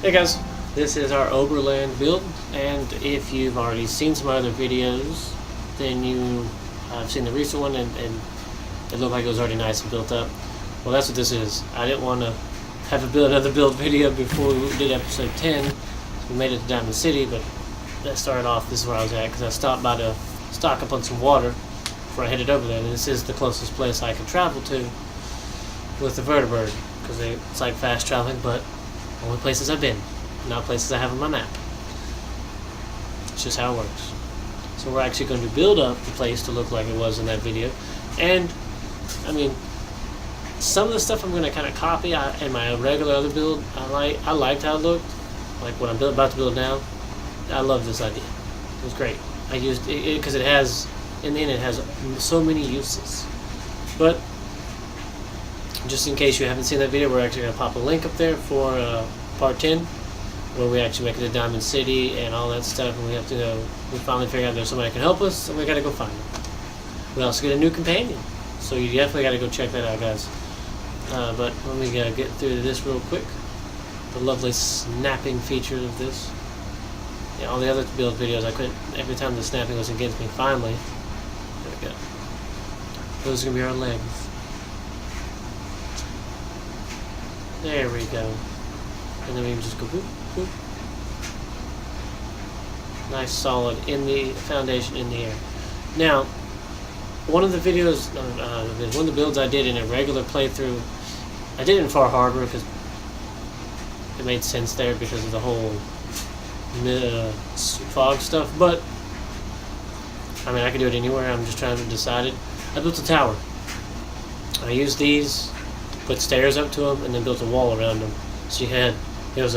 Hey guys, this is our Oberland build, and if you've already seen some other videos, then you have seen the recent one and it looked like it was already nice and built up. Well, that's what this is. I didn't want to have another build video before we did episode 10. So we made it to Diamond City, but that started off, this is where I was at, because I stopped by to stock up on some water before I headed over there, and this is the closest place I could travel to with the vertibird, because it's like fast traveling, but only places I've been, not places I have on my map. It's just how it works. So we're actually going to build up the place to look like it was in that video. And, I mean, some of the stuff I'm going to kind of copy in my regular other build. I liked how it looked. Like what I'm about to build now. I love this idea. It was great. I used it because it has, in the end, it has so many uses. But just in case you haven't seen that video, we're actually going to pop a link up there for part 10, where we actually make it to Diamond City and all that stuff, and we have to go, we finally figure out there's somebody that can help us, and we got to go find them. We also get a new companion, so you definitely got to go check that out, guys. But let me get through this real quick. The lovely snapping features of this. Yeah, all the other build videos, I couldn't, every time the snapping was against me. Finally, there we go. Those are going to be our legs. There we go. And then we can just go boop, boop. Nice, solid, in the foundation, in the air. Now, one of the videos, one of the builds I did in a regular playthrough, I did it in Far Harbor because it made sense there because of the whole fog stuff, but I mean, I could do it anywhere. I'm just trying to decide it. I built a tower. I used these, put stairs up to them, and then built a wall around them. So it was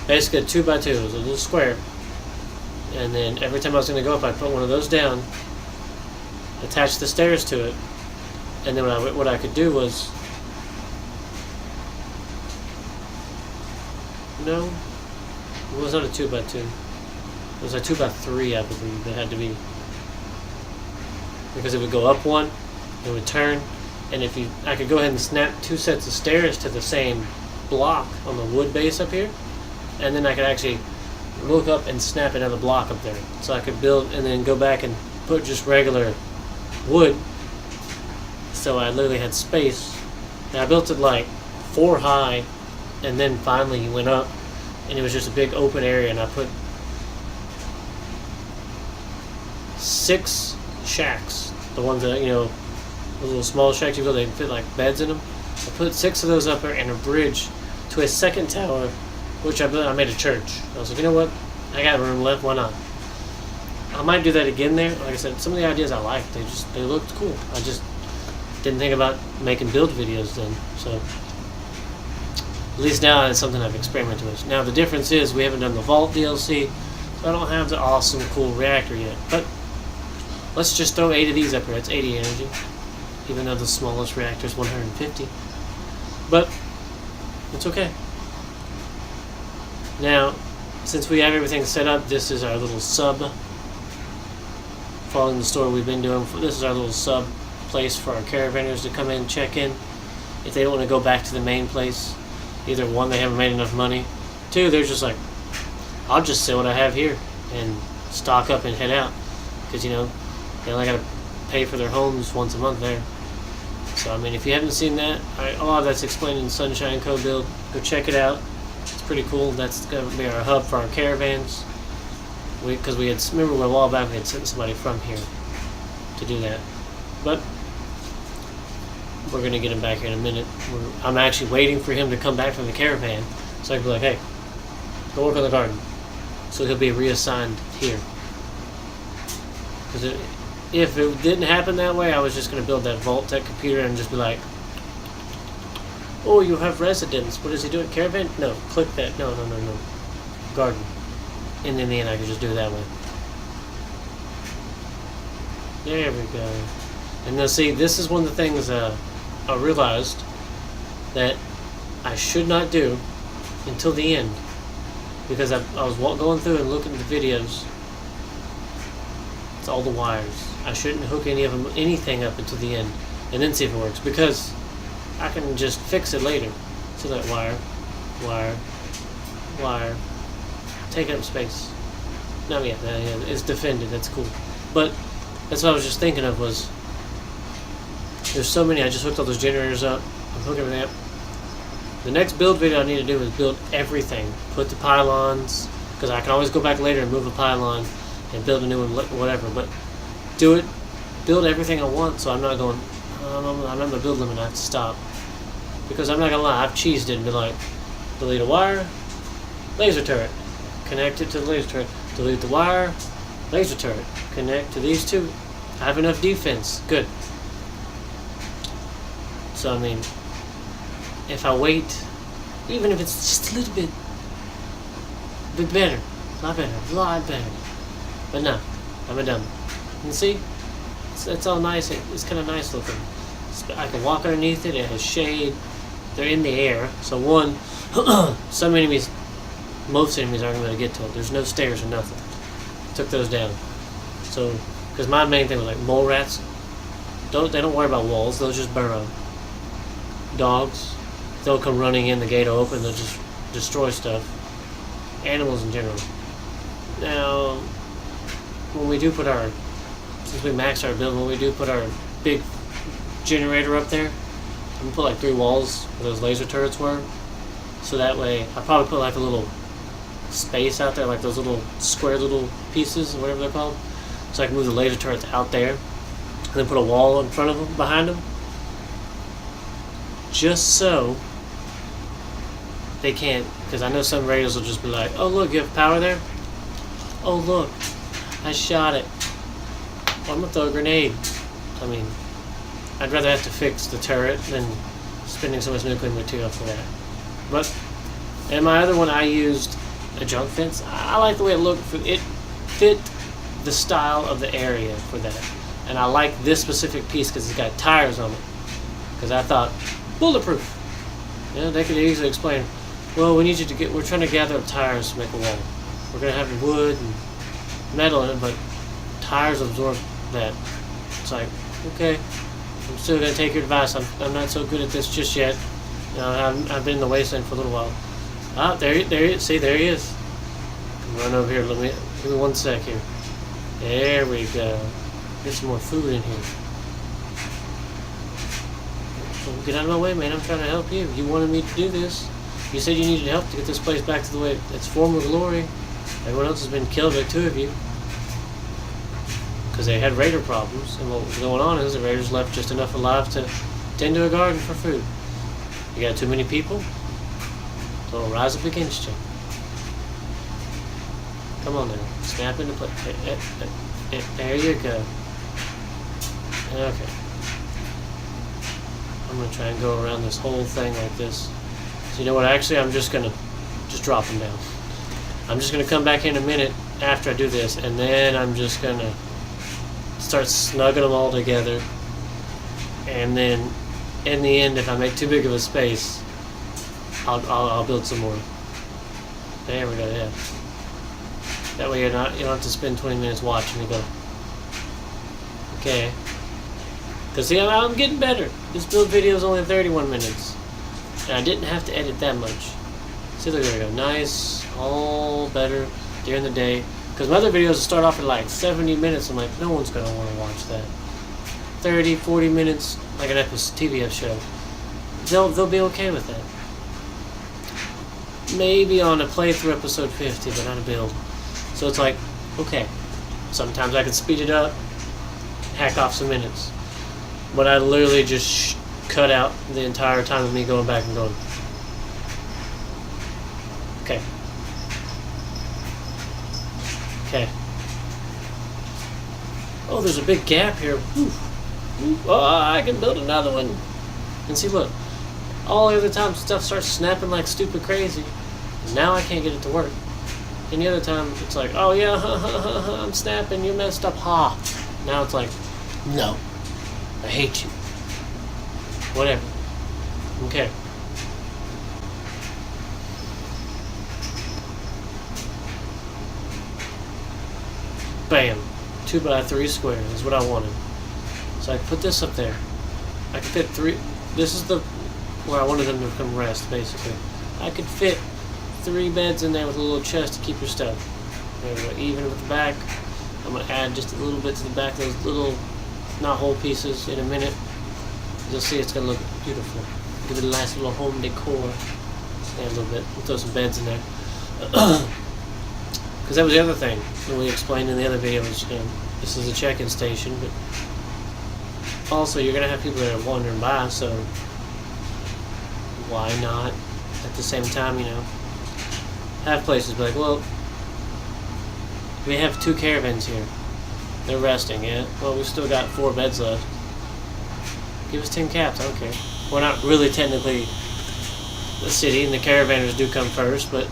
basically a 2x2. It was a little square, and then every time I was going to go up, I put one of those down, attach the stairs to it, and then what I could do was, no, it was not a 2x2. It was a 2x3, I believe. It had to be, because it would go up one, it would turn, and I could go ahead and snap two sets of stairs to the same block on the wood base up here, and then I could actually look up and snap another block up there. So I could build and then go back and put just regular wood. So I literally had space. And I built it like 4 high, and then finally you went up, and it was just a big open area, and I put 6 shacks. The ones that, you know, the little small shacks you build, they fit like beds in them. I put 6 of those up there and a bridge to a second tower, which I made a church. I was like, you know what? I got room left, why not? I might do that again there. Like I said, some of the ideas I liked, they looked cool. I just didn't think about making build videos then. So at least now it's something I've experimented with. Now the difference is we haven't done the Vault DLC, so I don't have the awesome cool reactor yet. But let's just throw 8 of these up here. That's 80 energy. Even though the smallest reactor is 150. But it's okay. Now, since we have everything set up, this is our little sub. Following the story we've been doing, this is our little sub place for our caravanners to come in and check in. If they don't want to go back to the main place, either 1, they haven't made enough money. 2, they're just like, I'll just sell what I have here and stock up and head out. Because, you know, they only got to pay for their homes once a month there. So, I mean, if you haven't seen that, a lot of that's explained in Sunshine Code build. Go check it out. It's pretty cool. That's going to be our hub for our caravans. Because remember a while back we had sent somebody from here to do that. But we're going to get him back here in a minute. I'm actually waiting for him to come back from the caravan. So I can be like, hey, go work on the garden. So he'll be reassigned here. Because if it didn't happen that way, I was just going to build that Vault Tech computer and just be like, oh, you have residents. What is he doing? Caravan? No. Click that. No. Garden. And in the end, I could just do it that way. There we go. And now see, this is one of the things I realized that I should not do until the end. Because I was going through and looking at the videos. It's all the wires. I shouldn't hook anything up until the end and then see if it works, because I can just fix it later. See that wire, wire, take up space. No, yeah, it's defended. That's cool. But that's what I was just thinking of was there's so many. I just hooked all those generators up. I'm hooking everything up. The next build video I need to do is build everything. Put the pylons, because I can always go back later and move a pylon and build a new one, whatever. But do it, build everything I want, so I'm not going. I'm at my build limit. I have to stop, because I'm not gonna lie. I've cheesed it and been like, delete a wire, laser turret, connect it to the laser turret, delete the wire, laser turret, connect to these two. I have enough defense. Good. So I mean, if I wait, even if it's just a little bit better, a lot better. But no, I'm a dummy. And see, it's all nice. It's kind of nice looking. I can walk underneath it. It has shade. They're in the air. So one, some enemies, most enemies aren't going to get to it. There's no stairs or nothing. Took those down. So, because my main thing was like mole rats. They don't worry about walls. They'll just burrow. Dogs, they'll come running in. The gate will open. They'll just destroy stuff. Animals in general. Now, when we do put our, since we maxed our build, when we do put our big generator up there, I'm gonna put like 3 walls where those laser turrets were. So that way, I'll probably put like a little space out there, like those little square little pieces, or whatever they're called. So I can move the laser turrets out there, and then put a wall in front of them, behind them, just so they can't. Because I know some radios will just be like, "Oh look, you have power there. Oh look, I shot it. Well, I'm gonna throw a grenade." I mean, I'd rather have to fix the turret than spending so much nuclear material for that. But in my other one, I used a junk fence. I like the way it looked. It fit the style of the area for that. And I like this specific piece because it's got tires on it. Because I thought, bulletproof. You know, they could easily explain, well, we need you to get, we're trying to gather up tires to make a wall. We're going to have wood and metal in it, but tires absorb that. It's like, okay, I'm still going to take your advice. I'm not so good at this just yet. You know, I've been in the wasteland for a little while. Ah, there he is. Come run over here. Give me 1 sec here. There we go. Get some more food in here. Well, get out of my way, man. I'm trying to help you. You wanted me to do this. You said you needed help to get this place back to the way its former glory. Everyone else has been killed by 2 of you. Because they had raider problems. And what was going on is the raiders left just enough alive to tend to a garden for food. You got too many people, they'll rise up against you. Come on now. Snap into place. There you go. Okay. I'm going to try and go around this whole thing like this. So you know what? Actually, I'm just going to drop them down. I'm just going to come back in a minute after I do this, and then I'm just going to start snugging them all together. And then, in the end, if I make too big of a space, I'll build some more. There we go. Yeah. That way you don't have to spend 20 minutes watching me go. Okay. Because see, I'm getting better. This build video is only 31 minutes, and I didn't have to edit that much. See, there we go. Nice, all better during the day. Because my other videos start off at like 70 minutes. I'm like, no one's gonna want to watch that. 30, 40 minutes, like an TVF show. They'll be okay with that. Maybe on a playthrough episode 50, but not a build. So it's like, okay. Sometimes I can speed it up, hack off some minutes. But I literally just cut out the entire time of me going back and going. Okay. Okay. Oh, there's a big gap here. Whew. Oh, I can build another one. And see, look. All the other time, stuff starts snapping like stupid crazy. Now I can't get it to work. Any other time, it's like, oh yeah, I'm snapping, you messed up, ha. Now it's like, no, I hate you. Whatever. Okay. Bam. 2x3 square is what I wanted. So I put this up there. I could fit 3. This is where I wanted them to come rest, basically. I could fit 3 beds in there with a little chest to keep your stuff. There we go. Even with the back, I'm going to add just a little bit to the back, those little, not whole pieces, in a minute. You'll see it's going to look beautiful. Give it a nice little home decor. Add a little bit. We'll throw some beds in there. Because that was the other thing that we explained in the other video. Was, this is a check-in station, but also you're going to have people that are wandering by, so why not at the same time, have places be like, well, we have 2 caravans here. They're resting, yeah? Well, we still got 4 beds left. Give us 10 caps, I don't care. We're not really technically the city, and the caravanners do come first, but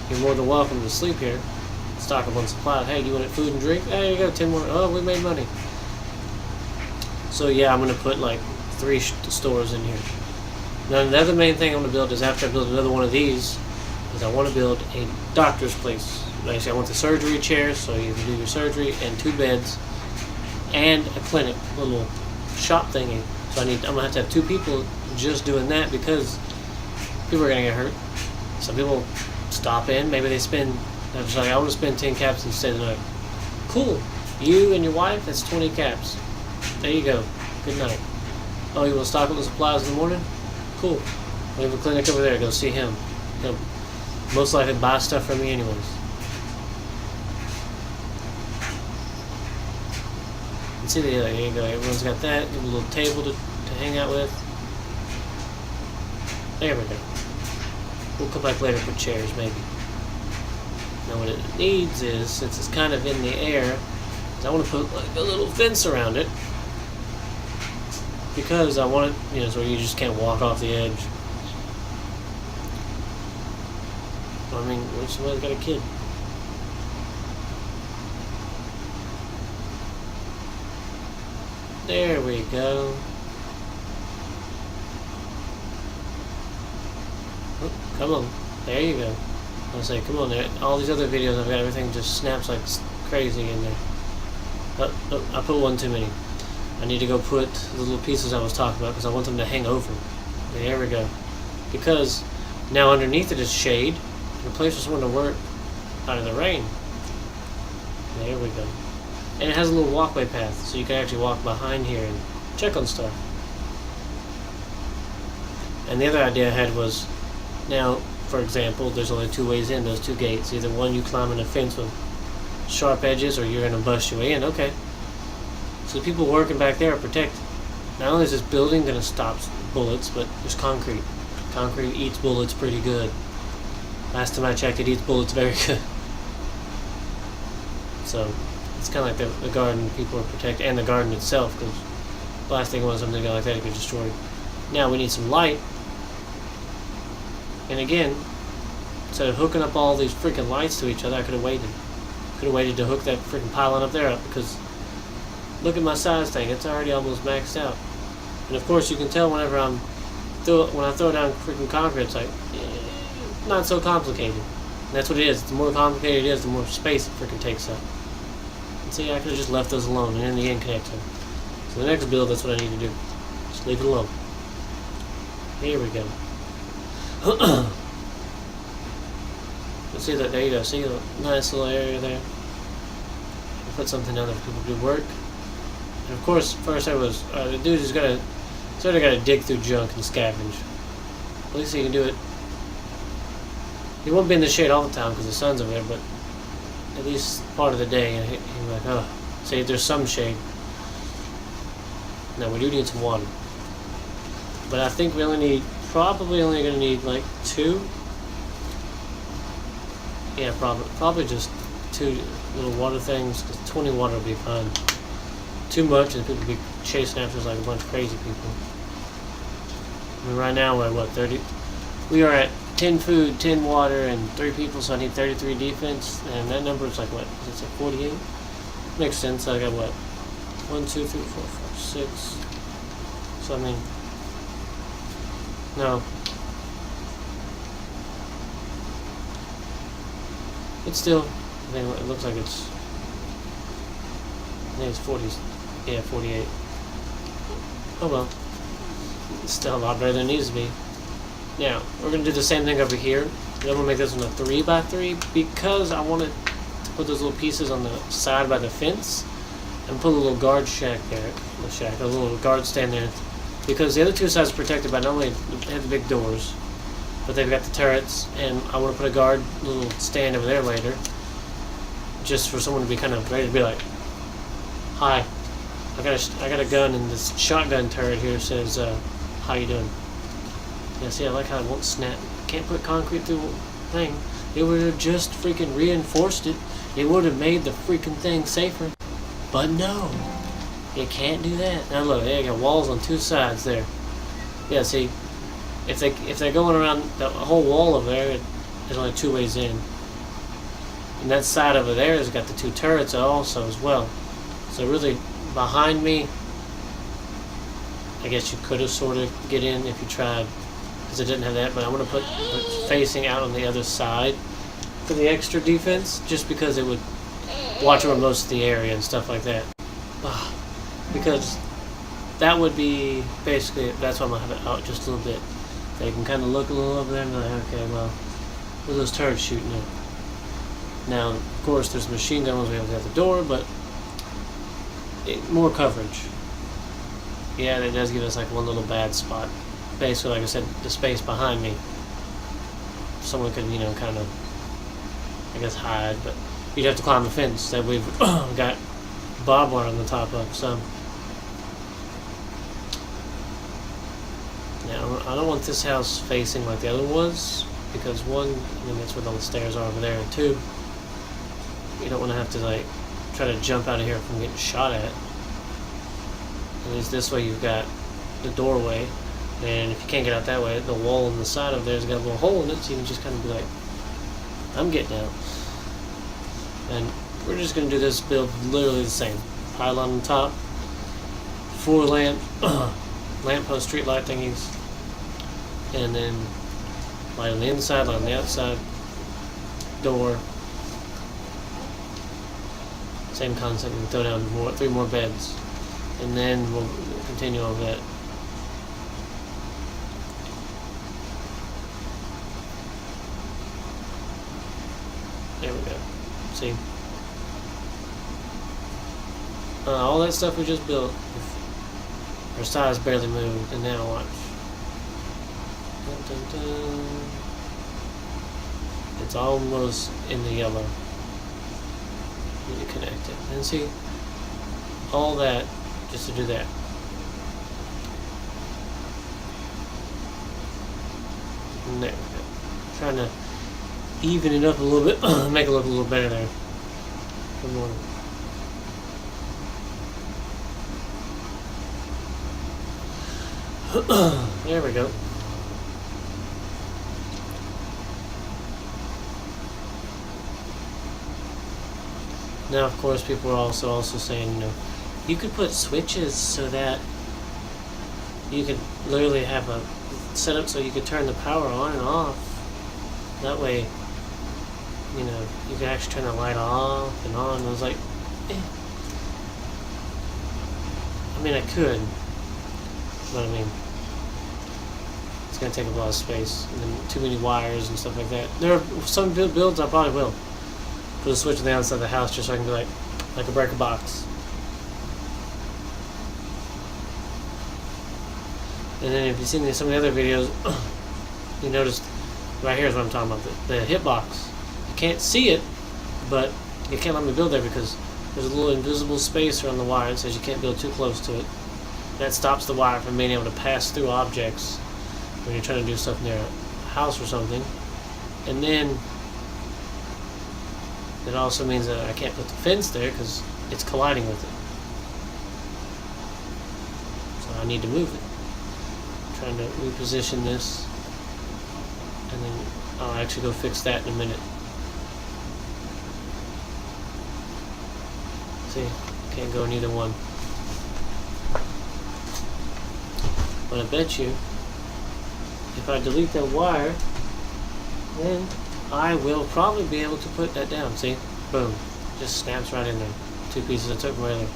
you're more than welcome to sleep here. Stock up on supplies. Hey, do you want food and drink? There you go, 10 more. Oh, we made money. So yeah, I'm going to put like 3 stores in here. Now, the other main thing I'm going to build is, after I build another one of these, is I want to build a doctor's place. Actually, I want the surgery chairs, so you can do your surgery, and 2 beds, and a clinic, a little shop thingy. So I'm going to have 2 people just doing that, because people are going to get hurt. Some people stop in, maybe they spend, they're just like, I want to spend 10 caps and stay the night. Cool. You and your wife, that's 20 caps. There you go. Good night. Oh, you want to stock up the supplies in the morning? Cool. We have a clinic over there. Go see him. He'll most likely buy stuff from me anyways. And see, there you go. Everyone's got that. Give a little table to hang out with. There we go. We'll come back later for chairs, maybe. Now what it needs is, since it's kind of in the air, is I want to put like a little fence around it. Because I want it, so you just can't walk off the edge. I mean, what if somebody's got a kid? There we go. Oh, come on. There you go. I'll say, come on there. All these other videos, I've got everything just snaps like crazy in there. Oh, I put one too many. I need to go put the little pieces I was talking about, because I want them to hang over. There we go. Because now underneath it is shade, and a place for someone to work out of the rain. There we go. And it has a little walkway path, so you can actually walk behind here and check on stuff. And the other idea I had was, now, for example, there's only 2 ways in, those 2 gates. Either one, you climb in a fence with sharp edges, or you're going to bust your way in. Okay. So the people working back there are protected. Not only is this building going to stop bullets, but there's concrete. Concrete eats bullets pretty good. Last time I checked, it eats bullets very good. So it's kind of like the garden people are protected, and the garden itself, because the last thing was something like that to get destroyed. Now we need some light. And again, instead of hooking up all these freaking lights to each other, I could have waited. Could have waited to hook that freaking pylon up there up, because look at my size thing, it's already almost maxed out. And of course you can tell whenever when I throw down freaking concrete, it's like, not so complicated. And that's what it is. The more complicated it is, the more space it freaking takes up. And see, I could have just left those alone and in the end connect them. So the next build, that's what I need to do. Just leave it alone. Here we go. Let's see that, there you go. See a nice little area there. Put something down there for people to do work. And of course, first I was, the dude is gotta dig through junk and scavenge. At least he can do it. He won't be in the shade all the time because the sun's over there, but at least part of the day, and he's like, oh, see, there's some shade. Now we do need some water, but I think we probably only gonna need like 2. Yeah, probably just 2 little water things, because 20 water will be fine. Too much and people will be chasing after us like a bunch of crazy people. I mean, right now we're at what, 30? We are at 10 food, 10 water, and 3 people, so I need 33 defense, and that number is like what? Is it like 48? Makes sense. I got what? 1, 2, 3, 4, 5, 6. So I mean, no. It's still, I think it looks like it's, I think it's 40, yeah, 48. Oh well. It's still a lot better than it needs to be. Now, we're going to do the same thing over here. I'm going to make this one a 3x3 because I wanted to put those little pieces on the side by the fence and put a little guard shack there. A little guard stand there. Because the other two sides are protected by not only they have the big doors, but they've got the turrets, and I want to put a guard little stand over there later, just for someone to be kind of ready to be like, "Hi, I got a gun, and this shotgun turret here says, how you doing?" Yeah, see, I like how it won't snap. Can't put concrete through the thing. It would have just freaking reinforced it. It would have made the freaking thing safer. But no, you can't do that. Now look, they got walls on two sides there. Yeah, see, if they're going around the whole wall over there, there's only two ways in. And that side over there has got the two turrets also as well. So really, behind me, I guess you could have sort of get in if you tried, because it didn't have that. But I'm gonna put facing out on the other side for the extra defense, just because it would watch over most of the area and stuff like that. Because that would be basically, that's why I'm gonna have it out just a little bit. They can kind of look a little over there and be like, okay, well, what are those turrets shooting at? Now, of course, there's machine gun ones we have at the door, but more coverage. Yeah, it does give us like one little bad spot. Basically, like I said, the space behind me, someone could, you know, kind of, I guess, hide, but you'd have to climb the fence that we've got barbed wire on the top of. So now I don't want this house facing like the other was, because one, I mean, that's where all the stairs are over there, and two, you don't want to have to like try to jump out of here from getting shot at. At least this way you've got the doorway, and if you can't get out that way, the wall on the side of there's got a little hole in it, so you can just kind of be like, I'm getting out. And we're just going to do this build literally the same. Pylon on top, 4 lamppost street light thingies, and then light on the inside, light on the outside, door. Same concept, we can throw down 3 more beds, and then we'll continue over that. There we go. See? All that stuff we just built, our size barely moved, and now watch. Dun, dun, dun. It's almost in the yellow. Need to connect it. And see? All that just to do that. And there we go. Trying to even it up a little bit, make it look a little better there. Good morning. There we go. Now, of course, people are also saying, you know, you could put switches so that you could literally have a setup so you could turn the power on and off. That way, you know, you could actually turn the light off and on. And I was like, eh. I mean, I could, but I mean, it's going to take a lot of space and then too many wires and stuff like that. There are some builds I probably will put a switch on the outside of the house just so I can be like a breaker box. And then if you've seen some of the other videos, you noticed right here is what I'm talking about, the hitbox. You can't see it, but you can't let me build there because there's a little invisible space around the wire that says you can't build too close to it. That stops the wire from being able to pass through objects when you're trying to do stuff near a house or something. And then it also means that I can't put the fence there because it's colliding with it. So I need to move it. I'm trying to reposition this, and then I'll actually go fix that in a minute. See, can't go neither one. But I bet you, if I delete that wire, then I will probably be able to put that down. See? Boom. Just snaps right in there. 2 pieces I took from right there.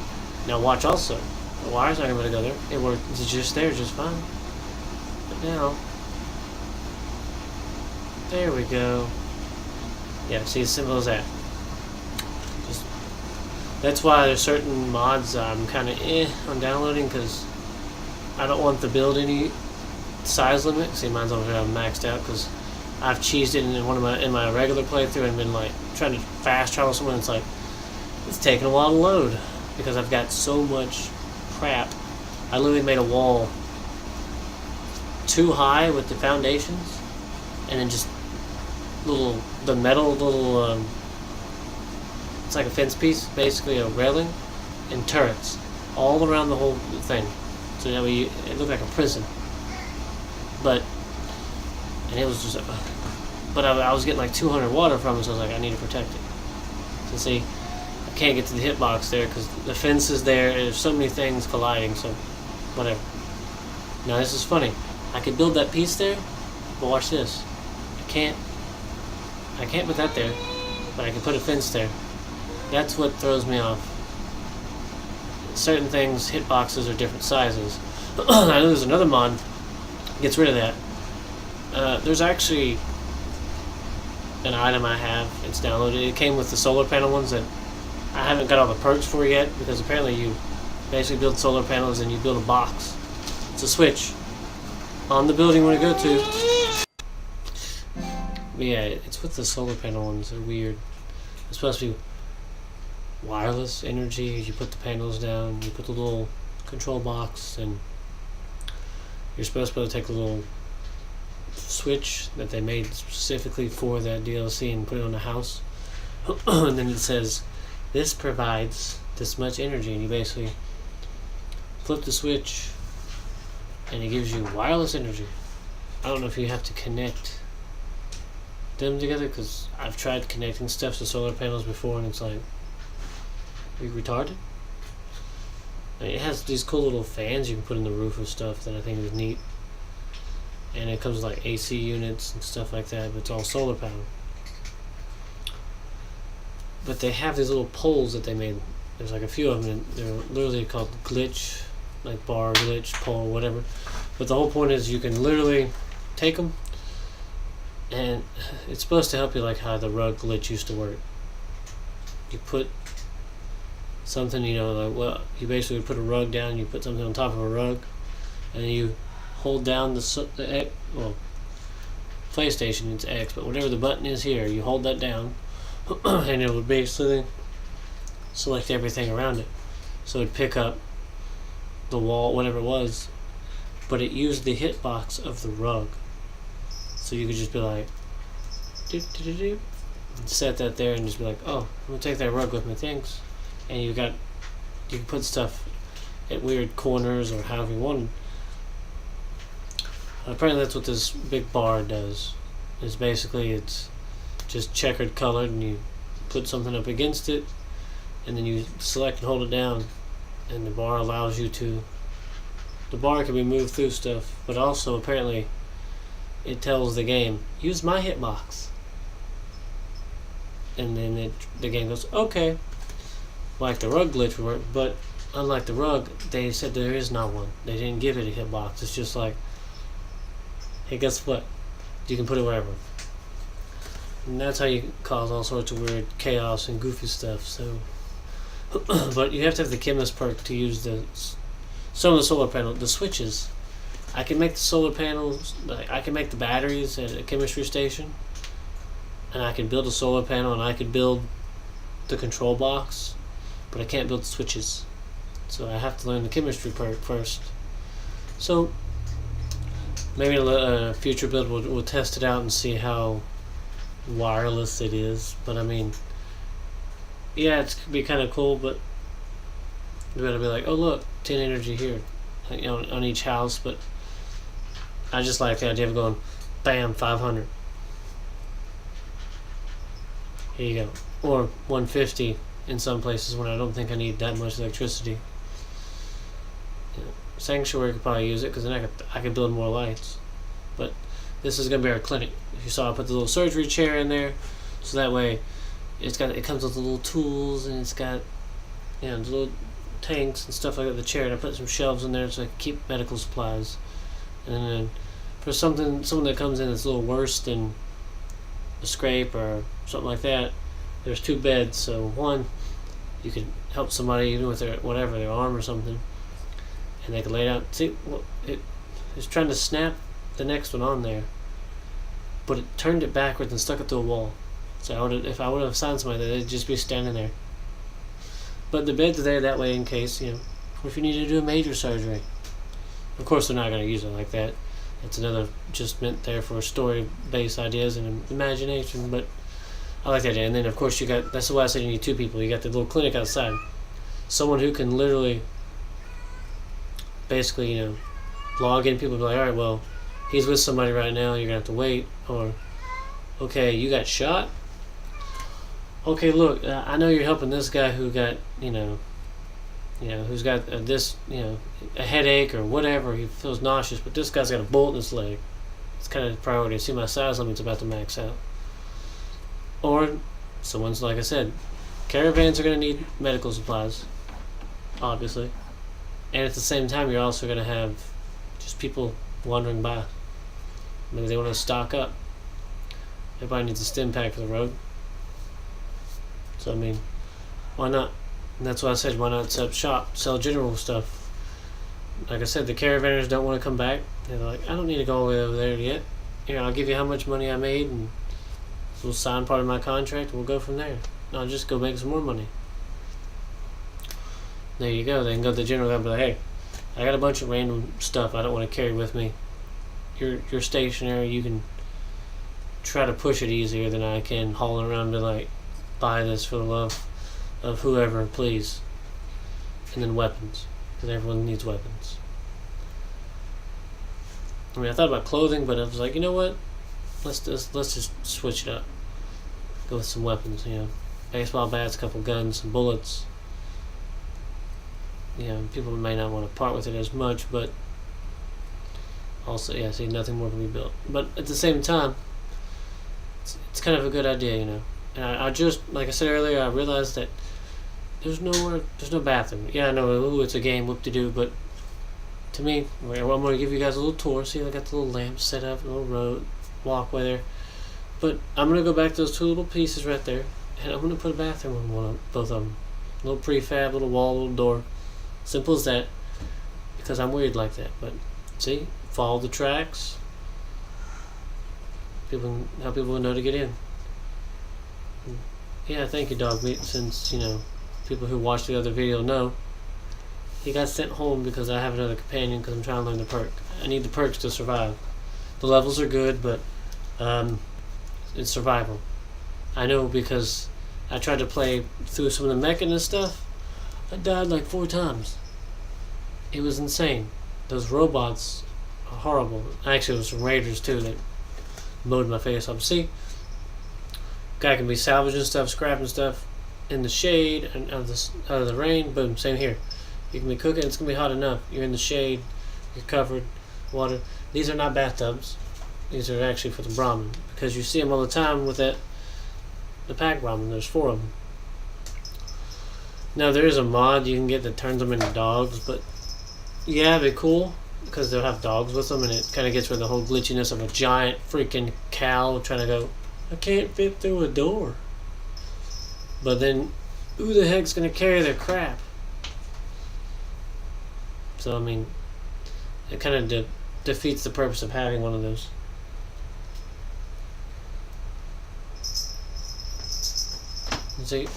Now watch also. The wire's not going to go there. It worked. It's just there just fine. But now, There we go. Yeah, see, as simple as that. Just, that's why there's certain mods I'm kind of on downloading, because I don't want to build any size limit. See, mine's over here maxed out because I've cheesed it in my regular playthrough and been like trying to fast travel somewhere. And it's like it's taking a while to load because I've got so much crap. I literally made a wall too high with the foundations, and then just the metal little it's like a fence piece, basically a railing, and turrets all around the whole thing, so that way it looked like a prison. But it was just but I was getting like 200 water from it, so I was like, I need to protect it. So see, I can't get to the hitbox there because the fence is there. There's so many things colliding, so whatever. Now this is funny. I could build that piece there, but watch this. I can't put that there, but I can put a fence there. That's what throws me off. Certain things, hitboxes are different sizes. I know there's another mod that gets rid of that. There's actually an item I have. It's downloaded. It came with the solar panel ones that I haven't got all the perks for yet, because apparently you basically build solar panels and you build a box. It's a switch on the building you want to go to. But yeah, it's with the solar panel ones. They're weird. It's supposed to be wireless energy. You put the panels down, you put the little control box, and you're supposed to be able to take a little switch that they made specifically for that DLC and put it on the house. And then it says, this provides this much energy, and you basically flip the switch and it gives you wireless energy. I don't know if you have to connect them together, because I've tried connecting stuff to solar panels before and it's like, are you retarded? I mean, it has these cool little fans you can put in the roof of stuff that I think is neat, and it comes with like AC units and stuff like that, but it's all solar powered. But they have these little poles that they made. There's like a few of them, and they're literally called glitch, like bar, glitch, pole, whatever. But the whole point is you can literally take them, and it's supposed to help you like how the rug glitch used to work. You put something, like, well, you basically put a rug down, you put something on top of a rug, and then you hold down the PlayStation, it's X, but whatever the button is here, you hold that down, and it would basically select everything around it. So it'd pick up the wall, whatever it was, but it used the hitbox of the rug. So you could just be like, doop, doop, doop, doop, and set that there and just be like, oh, I'm gonna take that rug with me, thanks. And you can put stuff at weird corners or however you want. Apparently that's what this big bar does. Is basically it's just checkered colored, and you put something up against it, and then you select and hold it down, and the bar allows you to. The bar can be moved through stuff, but also apparently it tells the game, use my hitbox, and then the game goes, okay. Like the rug glitch would work, but unlike the rug, they said there is not one. They didn't give it a hitbox. It's just like, hey, guess what? You can put it wherever. And that's how you cause all sorts of weird chaos and goofy stuff. So, but you have to have the chemist perk to use some of the solar panel, the switches. I can make the solar panels. I can make the batteries at a chemistry station, and I can build a solar panel, and I could build the control box, but I can't build the switches. So I have to learn the chemistry perk first. So maybe in a future build we'll test it out and see how wireless it is. But I mean, yeah, it's be kind of cool, but you better be like, oh look, 10 energy here, on each house. But I just like the idea of going, bam, 500. Here you go. Or 150 in some places when I don't think I need that much electricity. Sanctuary could probably use it, because then I could build more lights. But this is going to be our clinic. If you saw, I put the little surgery chair in there, so that way it comes with the little tools, and it's got the little tanks and stuff like that. The chair, and I put some shelves in there so I can keep medical supplies. And then for someone that comes in that's a little worse than a scrape or something like that, there's 2 beds. So one, you could help somebody even with their whatever, their arm or something, and they could lay down. See, well, it's trying to snap the next one on there, but it turned it backwards and stuck it to a wall. So if I would have assigned somebody, they'd just be standing there. But the beds are there that way in case, if you need to do a major surgery. Of course, they're not going to use it like that. It's another just meant there for story-based ideas and imagination. But I like that idea. And then, of course, that's why I said you need 2 people. You got the little clinic outside. Someone who can literally, basically, log in. People be like, all right, well, he's with somebody right now. You're going to have to wait. Or, okay, you got shot? Okay, look, I know you're helping this guy who got, who's got a headache or whatever. He feels nauseous, but this guy's got a bullet in his leg. It's kind of a priority. I see my size limit's about to max out. Or someone's, like I said, caravans are going to need medical supplies, obviously. And at the same time, you're also going to have just people wandering by. Maybe they want to stock up. Everybody needs a stim pack for the road. So, why not? And that's why I said, why not set up shop, sell general stuff. Like I said, the caravanners don't want to come back. They're like, I don't need to go all the way over there yet. Here, I'll give you how much money I made, and we'll sign part of my contract, and we'll go from there. I'll just go make some more money. There you go. They can go to the general and be like, hey, I got a bunch of random stuff I don't want to carry with me. You're stationary. You can try to push it easier than I can hauling around to, like, buy this for the love of whoever, please. And then weapons, because everyone needs weapons. I thought about clothing, but I was like, you know what? Let's just switch it up. Go with some weapons, baseball bats, a couple guns, some bullets. People may not want to part with it as much, but also, see, nothing more can be built. But at the same time, it's kind of a good idea, And I just, like I said earlier, I realized that there's no bathroom. Yeah, I know, it's a game, whoop-de-doo, but to me, I'm going to give you guys a little tour. See, I got the little lamp set up, a little road, walkway there. But I'm going to go back to those 2 little pieces right there, and I'm going to put a bathroom on both of them. A little prefab, little wall, little door. Simple as that, because I'm weird like that. But, see, follow the tracks. How people will know to get in. Yeah, thank you, Dog Meat, since, people who watched the other video know. He got sent home because I have another companion because I'm trying to learn the perk. I need the perks to survive. The levels are good, but it's survival. I know because I tried to play through some of the meching and stuff. I died like 4 times. It was insane. Those robots are horrible. Actually, there was some raiders too that mowed my face off. See? Guy can be salvaging stuff, scrapping stuff in the shade and out of the rain. Boom, same here. You can be cooking, it's gonna be hot enough. You're in the shade, you're covered, water. These are not bathtubs. These are actually for the Brahmin, because you see them all the time with the pack Brahmin. There's 4 of them. Now there is a mod you can get that turns them into dogs, but yeah, it'd be cool because they'll have dogs with them, and it kind of gets rid of the whole glitchiness of a giant freaking cow trying to go, I can't fit through a door. But then, who the heck's gonna carry their crap? So it kind of defeats the purpose of having one of those. See,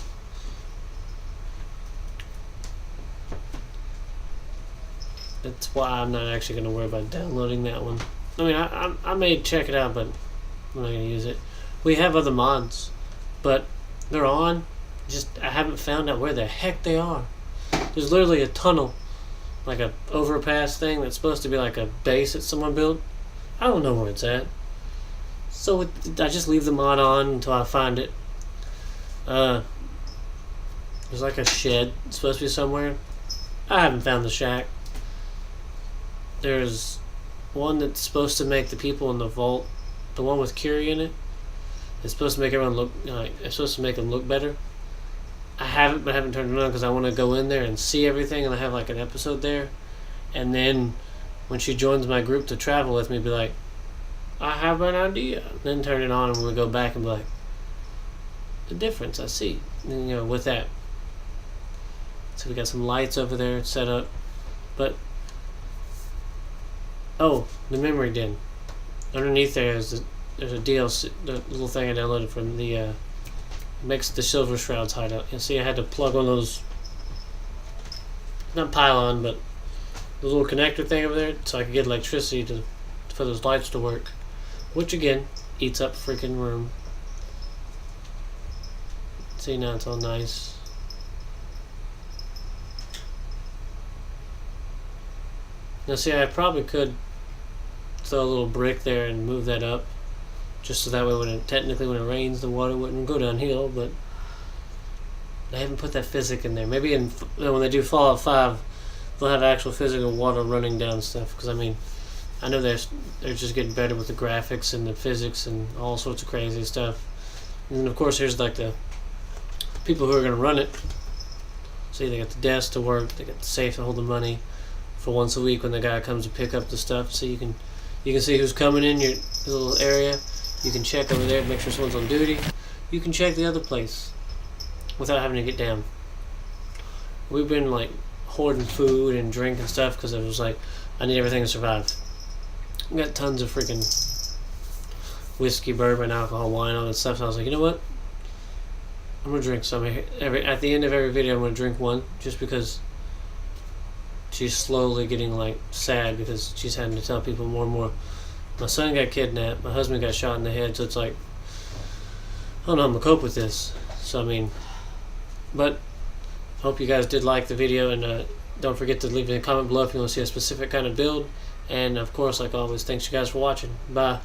that's why I'm not actually gonna worry about downloading that one. I may check it out, but I'm not gonna use it. We have other mods, but they're on. I haven't found out where the heck they are. There's literally a tunnel, like a overpass thing that's supposed to be like a base that someone built. I don't know where it's at. So I just leave the mod on until I find it. There's like a shed. It's supposed to be somewhere. I haven't found the shack. There's one that's supposed to make the people in the vault, the one with Curie in it. It's supposed to make everyone look it's supposed to make them look better. I haven't turned it on because I want to go in there and see everything, and I have like an episode there. And then when she joins my group to travel with me, be like, I have an idea. Then turn it on and we go back and be like, the difference I see. And, you know, with that. So we got some lights over there set up. But, oh, the memory den. Underneath there's a DLC, the little thing I downloaded from the, makes the Silver Shroud's hideout. You see I had to plug one of those, not pylon, but the little connector thing over there so I could get electricity for those lights to work. Which again, eats up freaking room. See, now it's all nice. Now see, I probably could throw a little brick there and move that up, just so that way when it rains, the water wouldn't go downhill, but I haven't put that physics in there. Maybe when they do Fallout 5, they'll have actual physical water running down stuff, because I mean, I know they're just getting better with the graphics and the physics and all sorts of crazy stuff. And then of course here's like the people who are going to run it. See, they got the desk to work, they got the safe to hold the money for once a week when the guy comes to pick up the stuff. So you can see who's coming in your little area. You can check over there, make sure someone's on duty. You can check the other place without having to get down. We've been like hoarding food and drink and stuff because it was like, I need everything to survive. We got tons of freaking whiskey, bourbon, alcohol, wine, all that stuff. So I was like, you know what? I'm gonna drink some. At the end of every video, I'm gonna drink one, just because she's slowly getting like sad because she's having to tell people more and more. My son got kidnapped. My husband got shot in the head. So it's like, I don't know how I'm gonna cope with this. So I mean, but hope you guys did like the video, and don't forget to leave a comment below if you want to see a specific kind of build. And of course, like always, thanks you guys for watching. Bye.